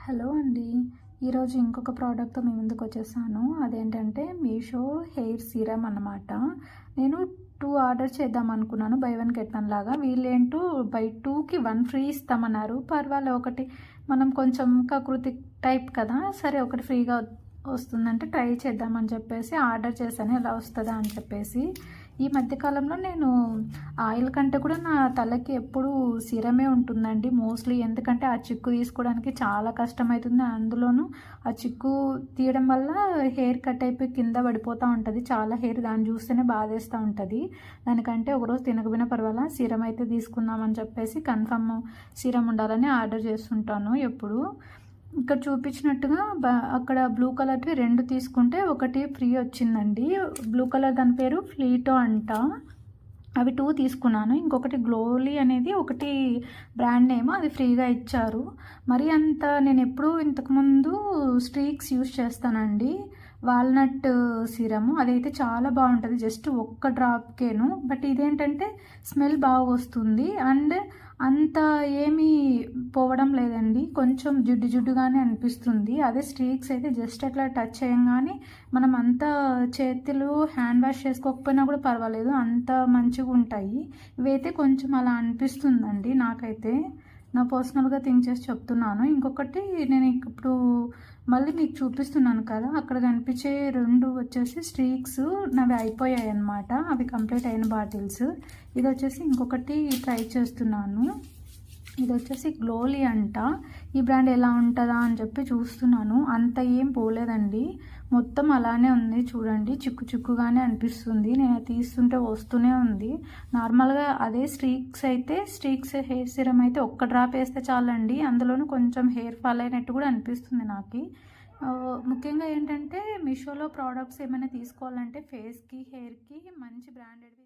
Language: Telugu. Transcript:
హలో అండి. ఈరోజు ఇంకొక ప్రోడక్ట్‌తో మీ ముందుకొచ్చేసాను. అదేంటంటే మీషో హెయిర్ సీరమ్ అన్నమాట. నేను 2 ఆర్డర్ చేద్దామనుకున్నాను. బై వన్ గెట్ వన్ లాగా. వీళ్ళేంటో బై 2కి 1 ఫ్రీ ఇస్తామన్నారు. పర్వాలే ఒకటి మనం కొంచెం కకృతి టైప్ కదా! సరే ఒకటి ఫ్రీగా వస్తుందంటే ట్రై చేద్దామని చెప్పేసి ఆర్డర్ చేశాను. ఎలా వస్తదా అని చెప్పేసి. ఈ మధ్య కాలంలో నేను ఆయిల్ కంటే కూడా నా తలకి ఎప్పుడూ సీరమే ఉంటుందండి మోస్ట్‌లీ. ఎందుకంటే ఆ చిక్కు తీసుకోవడానికి చాలా కష్టమైతుంది. అందులోనూ ఆ చిక్కు తీయడం వల్ల హెయిర్ కట్ అయిపోయి కింద పడిపోతా ఉంటది. చాలా హెయిర్ దాన్ని చూస్తేనే బాధేస్తా ఉంటది. దానికంటే ఒకరోజు తినకపోయినా పర్వాలా సీరం అయితే తీసుకుందామని చెప్పేసి కన్ఫర్మ్ సీరం ఉండాలని ఆర్డర్ చేస్తుంటాను ఎప్పుడు. ఇక్కడ చూపించినట్టుగా అక్కడ బ్లూ కలర్‌వి 2 తీసుకుంటే ఒకటి ఫ్రీ వచ్చిందండి. బ్లూ కలర్ దాని పేరు ఫ్లీటో అంట. అవి 2 తీసుకున్నాను. ఇంకొకటి గ్లోలీ అనేది ఒకటి బ్రాండ్ నేమ్, అది ఫ్రీగా ఇచ్చారు. మరి అంత నేనెప్పుడూ ఇంతకుముందు స్ట్రీక్స్ యూజ్ చేస్తానండి. వాల్నట్ సీరము అదైతే చాలా బాగుంటుంది. జస్ట్ ఒక్క డ్రాప్‌కేను. బట్ ఇదేంటంటే స్మెల్ బాగా వస్తుంది. అండ్ అంత ఏమీ పోవడం లేదండి. కొంచెం జిడ్డు జిడ్డుగానే అనిపిస్తుంది. అదే స్ట్రీక్స్ అయితే జస్ట్ అట్లా టచ్ చేయంగానే మనం అంత చేతులు హ్యాండ్ వాష్ చేసుకోకపోయినా కూడా పర్వాలేదు, అంత మంచిగా ఉంటాయి. ఇవైతే కొంచెం అలా అనిపిస్తుందండి నాకైతే. నా పర్సనల్గా థింక్ చేసి చెప్తున్నాను. ఇంకొకటి నేను ఇప్పుడు మళ్ళీ మీకు చూపిస్తున్నాను కదా, అక్కడ కనిపించే 2 వచ్చేసి స్ట్రీక్స్ నావి అయిపోయాయి అన్నమాట. అవి కంప్లీట్ అయిన బాటిల్స్. ఇది వచ్చేసి ఇంకొకటి ట్రై చేస్తున్నాను. ఇది వచ్చేసి గ్లోలీ అంట. ఈ బ్రాండ్ ఎలా ఉంటుందా అని చెప్పి చూస్తున్నాను. అంత ఏం పోలేదండి, మొత్తం అలానే ఉంది. చూడండి, చిక్కు చిక్కుగానే అనిపిస్తుంది. నేను తీస్తుంటే వస్తూనే ఉంది. నార్మల్గా అదే స్ట్రీక్స్ హెయిర్ సిరమ్ అయితే ఒక్క డ్రాప్ వేస్తే చాలండి. అందులోనూ కొంచెం హెయిర్ ఫాల్ అయినట్టు కూడా అనిపిస్తుంది నాకు. ముఖ్యంగా ఏంటంటే మీషోలో ప్రోడక్ట్స్ ఏమైనా తీసుకోవాలంటే ఫేస్కి హెయిర్కి మంచి బ్రాండెడ్వి